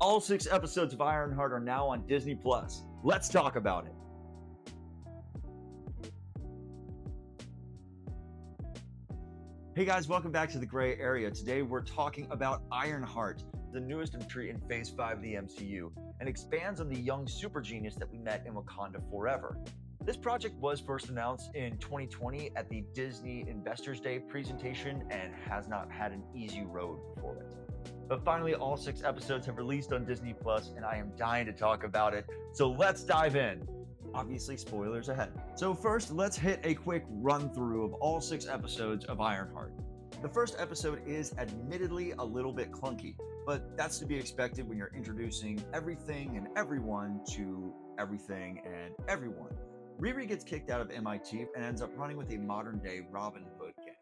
All 6 episodes of Ironheart are now on Disney+. Let's talk about it. Hey guys, welcome back to the Gray Area. Today we're talking about Ironheart, the newest entry in Phase 5 of the MCU, and expands on the young super genius that we met in Wakanda Forever. This project was first announced in 2020 at the Disney Investors Day presentation and has not had an easy road before it. But finally, all 6 episodes have released on Disney+, and I am dying to talk about it, so let's dive in. Obviously, spoilers ahead. So first, let's hit a quick run-through of all 6 episodes of Ironheart. The first episode is admittedly a little bit clunky, but that's to be expected when you're introducing everything and everyone to everything and everyone. Riri gets kicked out of MIT and ends up running with a modern-day Robin Hood gang,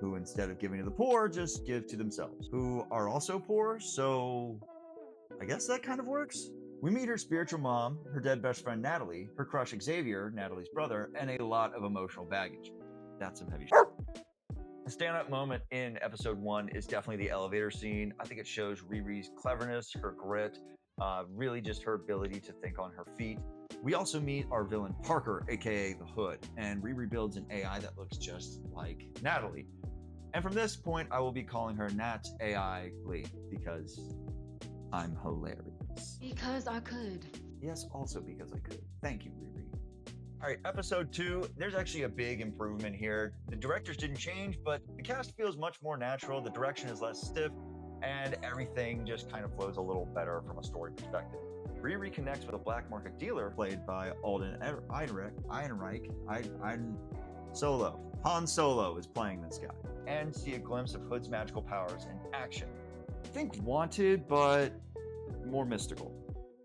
who instead of giving to the poor, just give to themselves, who are also poor, so I guess that kind of works. We meet her spiritual mom, her dead best friend Natalie, her crush Xavier, Natalie's brother, and a lot of emotional baggage. That's some heavy shit. A standout moment in episode 1 is definitely the elevator scene. I think it shows Riri's cleverness, her grit, really just her ability to think on her feet. We also meet our villain Parker, aka the Hood, and Riri builds an AI that looks just like Natalie. And from this point, I will be calling her Nat AI Lee because I'm hilarious. Because I could. Yes, also because I could. Thank you, Riri. All right, episode 2, there's actually a big improvement here. The directors didn't change, but the cast feels much more natural, the direction is less stiff, and everything just kind of flows a little better from a story perspective. Riri connects with a black market dealer played by Ironreich. Han Solo is playing this guy, and see a glimpse of Hood's magical powers in action. Think Wanted, but more mystical.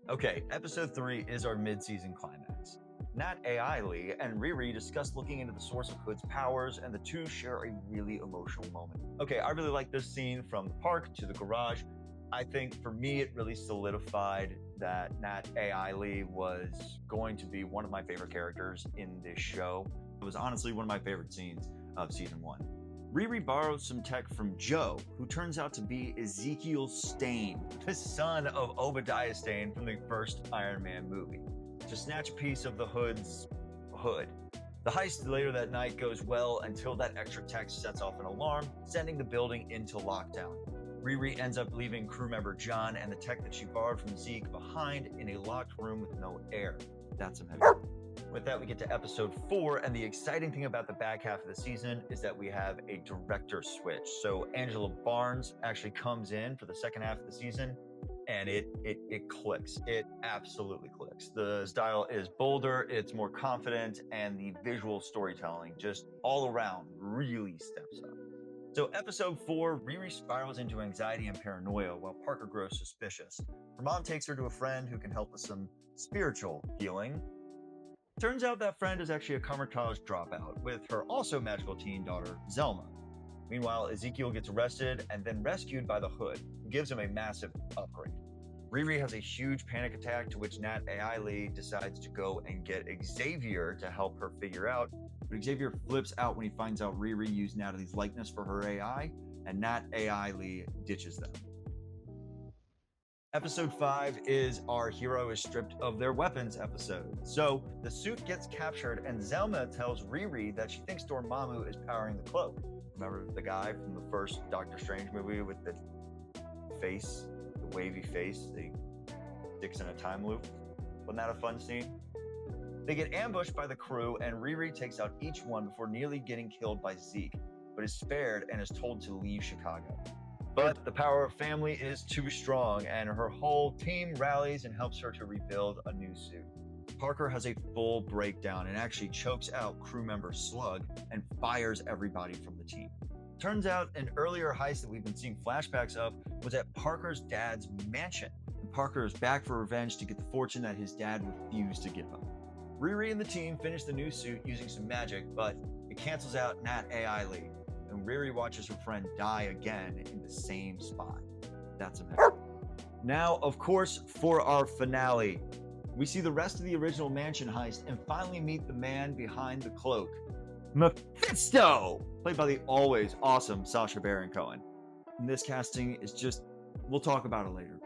Okay, episode 3 is our mid-season climax. Nat AI Lee and Riri discuss looking into the source of Hood's powers, and the two share a really emotional moment. Okay, I really like this scene from the park to the garage. I think for me, it really solidified that Nat AI Lee was going to be one of my favorite characters in this show. It was honestly one of my favorite scenes of season 1. Riri borrows some tech from Joe, who turns out to be Ezekiel Stane, the son of Obadiah Stane from the first Iron Man movie, to snatch a piece of the Hood's hood. The heist later that night goes well until that extra tech sets off an alarm, sending the building into lockdown. Riri ends up leaving crew member John and the tech that she borrowed from Zeke behind in a locked room with no air. That's some heavy. With that, we get to episode 4, and the exciting thing about the back half of the season is that we have a director switch. So Angela Barnes actually comes in for the second half of the season, and it clicks. It absolutely clicks. The style is bolder, it's more confident, and the visual storytelling just all around really steps up. So episode 4, Riri spirals into anxiety and paranoia while Parker grows suspicious. Her mom takes her to a friend who can help with some spiritual healing. Turns out that friend is actually a Carmer College dropout with her also magical teen daughter, Zelma. Meanwhile, Ezekiel gets arrested and then rescued by the Hood, who gives him a massive upgrade. Riri has a huge panic attack, to which Nat AI Lee decides to go and get Xavier to help her figure out, but Xavier flips out when he finds out Riri used Natalie's likeness for her AI, and Nat AI Lee ditches them. Episode 5 is our hero is stripped of their weapons episode. So the suit gets captured and Zelma tells Riri that she thinks Dormammu is powering the cloak. Remember the guy from the first Doctor Strange movie with the face, the wavy face, the sticks in a time loop? Wasn't that a fun scene? They get ambushed by the crew and Riri takes out each one before nearly getting killed by Zeke, but is spared and is told to leave Chicago. But the power of family is too strong, and her whole team rallies and helps her to rebuild a new suit. Parker has a full breakdown and actually chokes out crew member Slug and fires everybody from the team. Turns out an earlier heist that we've been seeing flashbacks of was at Parker's dad's mansion. And Parker is back for revenge to get the fortune that his dad refused to give him. Riri and the team finish the new suit using some magic, but it cancels out Nat AI Lee. And Riri watches her friend die again in the same spot. That's amazing. Now, of course, for our finale, we see the rest of the original mansion heist and finally meet the man behind the cloak, Mephisto, played by the always awesome Sacha Baron Cohen. And this casting is just, we'll talk about it later.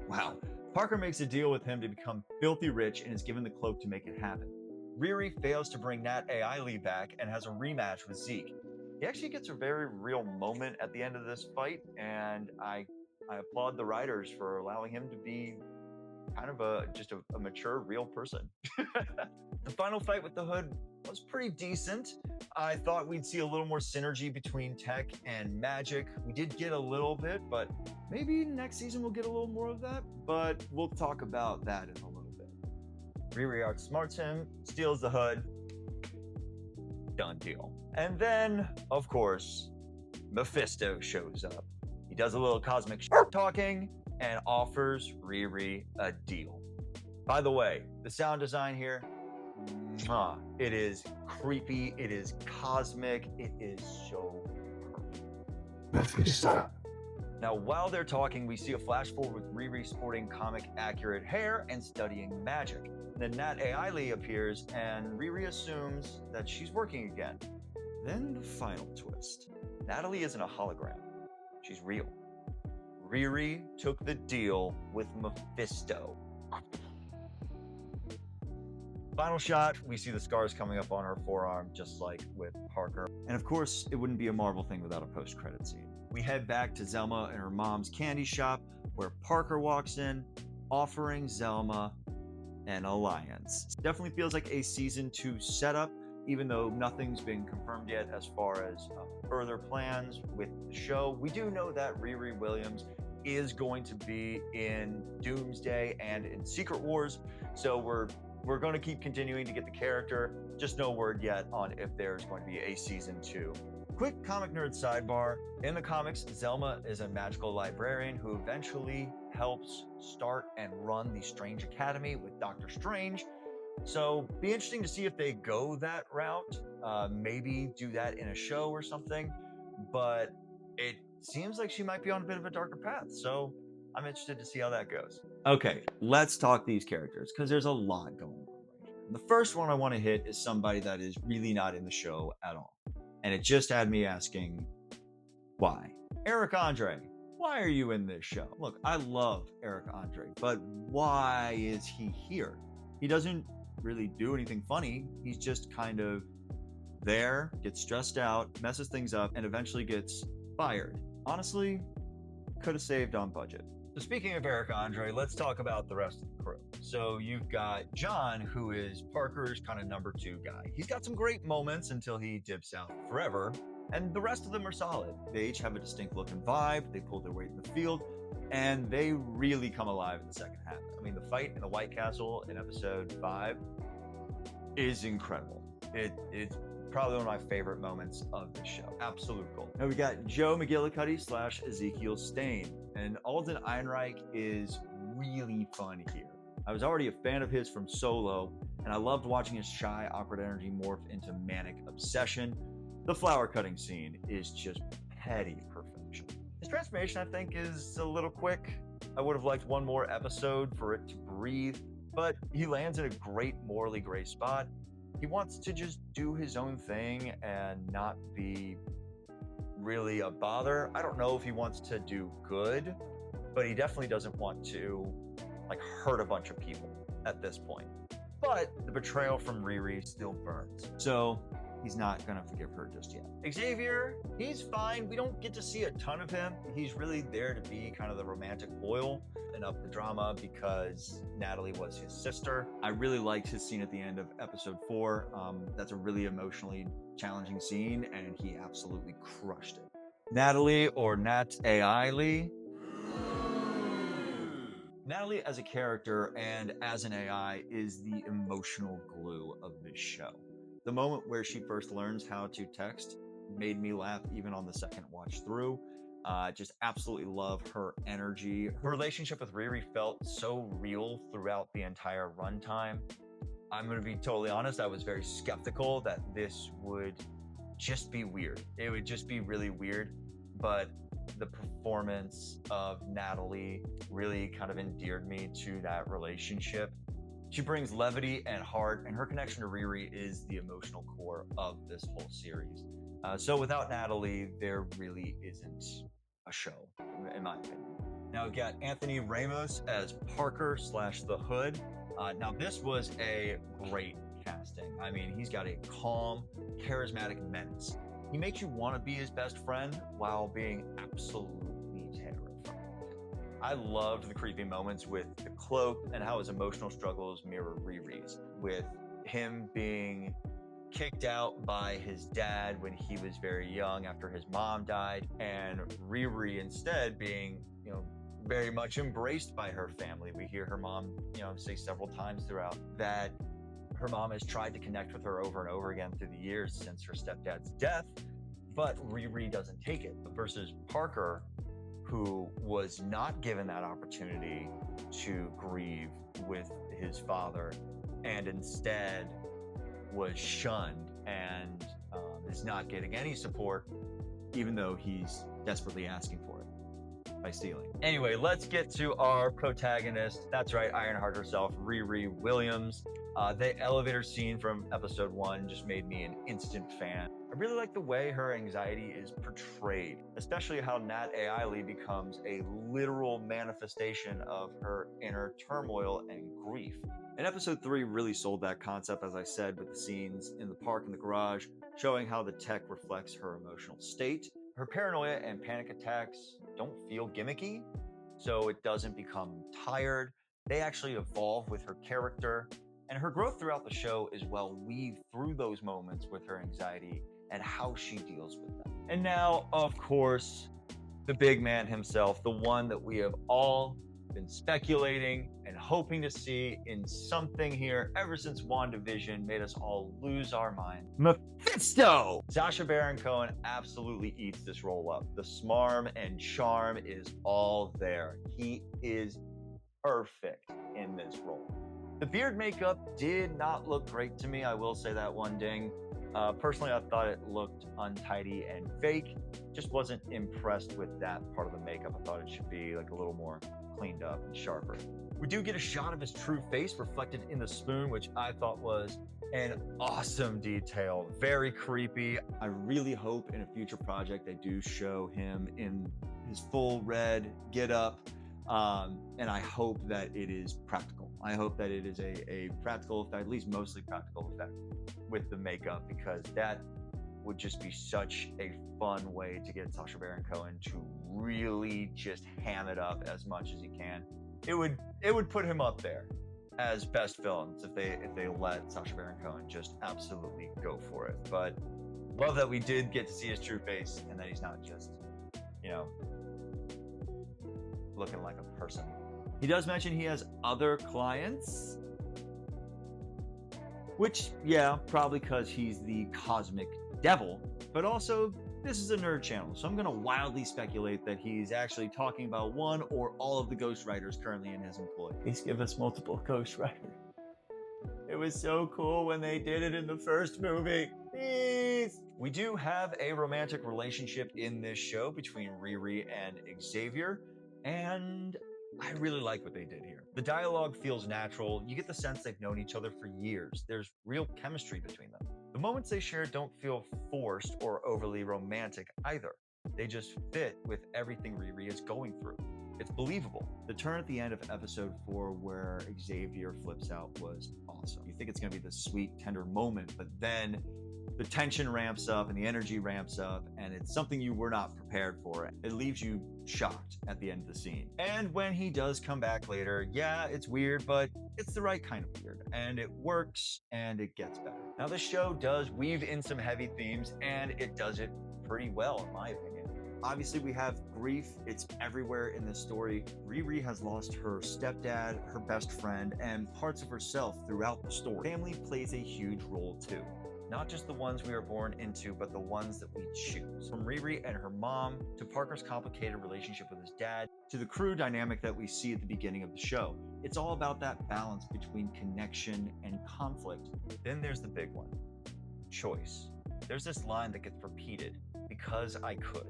Wow. Parker makes a deal with him to become filthy rich and is given the cloak to make it happen. Riri fails to bring Nat AI Lee back and has a rematch with Zeke. He actually gets a very real moment at the end of this fight, and I applaud the writers for allowing him to be kind of just a mature, real person. The final fight with the Hood was pretty decent. I thought we'd see a little more synergy between tech and magic. We did get a little bit, but maybe next season we'll get a little more of that. But we'll talk about that in a little bit. Riri outsmarts him, steals the Hood. Done deal. And then, of course, Mephisto shows up. He does a little cosmic talking and offers Riri a deal. By the way, the sound design here, it is creepy, it is cosmic, it is so perfect. Mephisto. Now, while they're talking, we see a flash forward with Riri sporting comic-accurate hair and studying magic. Then Nat AI Lee appears, and Riri assumes that she's working again. Then the final twist. Natalie isn't a hologram. She's real. Riri took the deal with Mephisto. Final shot, we see the scars coming up on her forearm, just like with Parker. And of course, it wouldn't be a Marvel thing without a post-credit scene. We head back to Zelma and her mom's candy shop, where Parker walks in, offering Zelma an alliance. Definitely feels like a season 2 setup, even though nothing's been confirmed yet as far as further plans with the show. We do know that Riri Williams is going to be in Doomsday and in Secret Wars, so we're going to keep continuing to get the character. Just no word yet on if there's going to be a season 2. Quick comic nerd sidebar. In the comics, Zelma is a magical librarian who eventually helps start and run the Strange Academy with Doctor Strange. So be interesting to see if they go that route. Maybe do that in a show or something. But it seems like she might be on a bit of a darker path. So I'm interested to see how that goes. Okay, let's talk these characters because there's a lot going on right here. The first one I want to hit is somebody that is really not in the show at all. And it just had me asking, why? Eric Andre, why are you in this show? Look, I love Eric Andre, but why is he here? He doesn't really do anything funny. He's just kind of there, gets stressed out, messes things up, and eventually gets fired. Honestly, could have saved on budget. So speaking of Eric Andre, let's talk about the rest of the crew. So you've got John, who is Parker's kind of number 2 guy. He's got some great moments until he dips out forever, and the rest of them are solid. They each have a distinct look and vibe, they pull their weight in the field, and they really come alive in the second half. I mean, the fight in the White Castle in episode 5 is incredible. It's probably one of my favorite moments of the show. Absolute gold. Now we got Joe McGillicuddy / Ezekiel Stain, and Alden Ehrenreich is really fun here. I was already a fan of his from Solo, and I loved watching his shy, awkward energy morph into manic obsession. The flower cutting scene is just petty perfection. His transformation, I think, is a little quick. I would have liked one more episode for it to breathe, but he lands in a great morally gray spot. He wants to just do his own thing and not be really a bother. I don't know if he wants to do good, but he definitely doesn't want to hurt a bunch of people at this point. But the betrayal from Riri still burns. So he's not gonna forgive her just yet. Xavier, he's fine. We don't get to see a ton of him. He's really there to be kind of the romantic foil and up the drama because Natalie was his sister. I really liked his scene at the end of episode 4. That's a really emotionally challenging scene, and he absolutely crushed it. Natalie, or Nat AI Lee. Natalie as a character and as an AI is the emotional glue of this show. The moment where she first learns how to text made me laugh even on the second watch through. Just absolutely love her energy. Her relationship with Riri felt so real throughout the entire runtime. I'm going to be totally honest, I was very skeptical that this would just be weird. It would just be really weird, but the performance of Natalie really kind of endeared me to that relationship. She brings levity and heart, and her connection to Riri is the emotional core of this whole series. So without Natalie, there really isn't a show, in my opinion. Now we've got Anthony Ramos as Parker / the Hood. Now this was a great casting. I mean, he's got a calm, charismatic menace. He makes you want to be his best friend while being absolutely terrifying. I loved the creepy moments with the cloak and how his emotional struggles mirror Riri's, with him being kicked out by his dad when he was very young after his mom died, and Riri instead being, very much embraced by her family. We hear her mom, say several times throughout that her mom has tried to connect with her over and over again through the years since her stepdad's death, but Riri doesn't take it. Versus Parker, who was not given that opportunity to grieve with his father and instead was shunned and is not getting any support, even though he's desperately asking for it by stealing. Anyway, let's get to our protagonist. That's right, Ironheart herself, Riri Williams. The elevator scene from episode 1 just made me an instant fan. I really like the way her anxiety is portrayed, especially how Nat Ailey becomes a literal manifestation of her inner turmoil and grief. And episode 3 really sold that concept, as I said, with the scenes in the park and the garage, showing how the tech reflects her emotional state. Her paranoia and panic attacks don't feel gimmicky, so it doesn't become tired. They actually evolve with her character, and her growth throughout the show is well weaved through those moments with her anxiety and how she deals with them. And now, of course, the big man himself, the one that we have all been speculating and hoping to see in something here ever since WandaVision made us all lose our mind. Mephisto! Sacha Baron Cohen absolutely eats this role up. The smarm and charm is all there. He is perfect in this role. The beard makeup did not look great to me. I will say that one ding. Personally, I thought it looked untidy and fake. Just wasn't impressed with that part of the makeup. I thought it should be like a little more cleaned up and sharper. We do get a shot of his true face reflected in the spoon, which I thought was an awesome detail. Very creepy. I really hope in a future project they do show him in his full red get up. And I hope that it is practical. I hope that it is a practical effect, at least mostly practical effect with the makeup, because that would just be such a fun way to get Sacha Baron Cohen to really just ham it up as much as he can. It would put him up there as best villains if they let Sacha Baron Cohen just absolutely go for it. But love that we did get to see his true face and that he's not just, looking like a person. He does mention he has other clients, which, probably because he's the cosmic devil, but also this is a nerd channel, so I'm going to wildly speculate that he's actually talking about one or all of the ghostwriters currently in his employ. Please give us multiple ghostwriters. It was so cool when they did it in the first movie. Please. We do have a romantic relationship in this show between Riri and Xavier, and I really like what they did here. The dialogue feels natural. You get the sense they've known each other for years. There's real chemistry between them. The moments they share don't feel forced or overly romantic either. They just fit with everything Riri is going through. It's believable. The turn at the end of episode 4 where Xavier flips out was awesome. You think it's going to be this sweet, tender moment, but then the tension ramps up and the energy ramps up, and it's something you were not prepared for. It leaves you shocked at the end of the scene. And when he does come back later, it's weird, but it's the right kind of weird, and it works, and it gets better. Now, this show does weave in some heavy themes, and it does it pretty well, in my opinion. Obviously, we have grief. It's everywhere in this story. Riri has lost her stepdad, her best friend, and parts of herself throughout the story. Family plays a huge role, too. Not just the ones we are born into, but the ones that we choose. From Riri and her mom, to Parker's complicated relationship with his dad, to the crew dynamic that we see at the beginning of the show. It's all about that balance between connection and conflict. Then there's the big one, choice. There's this line that gets repeated, because I could.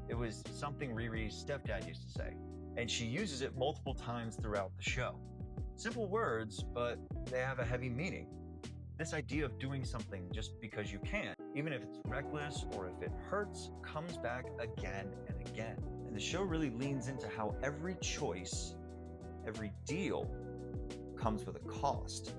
It was something Riri's stepdad used to say, and she uses it multiple times throughout the show. Simple words, but they have a heavy meaning. This idea of doing something just because you can, even if it's reckless or if it hurts, comes back again and again. And the show really leans into how every choice, every deal comes with a cost.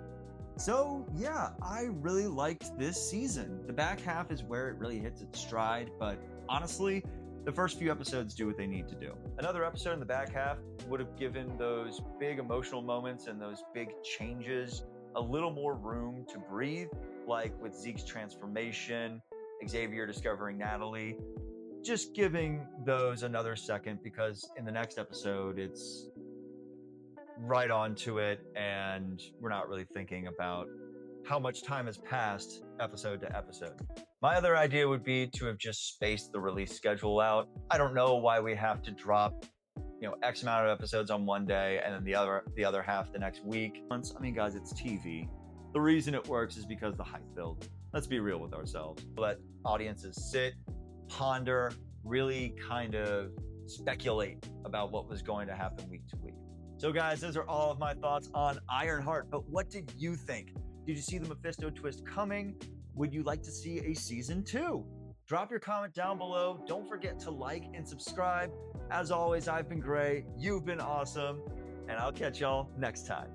So yeah, I really liked this season. The back half is where it really hits its stride, but honestly, the first few episodes do what they need to do. Another episode in the back half would have given those big emotional moments and those big changes a little more room to breathe, like with Zeke's transformation, Xavier discovering Natalie, just giving those another second, because in the next episode, it's right onto it, and we're not really thinking about how much time has passed episode to episode. My other idea would be to have just spaced the release schedule out. I don't know why we have to drop, X amount of episodes on one day and then the other half the next week. I mean, guys, it's TV. The reason it works is because the hype build. Let's be real with ourselves. Let audiences sit, ponder, really kind of speculate about what was going to happen week to week. So guys, those are all of my thoughts on Ironheart, but what did you think? Did you see the Mephisto twist coming? Would you like to see a season 2? Drop your comment down below. Don't forget to like and subscribe. As always, I've been great. You've been awesome. And I'll catch y'all next time.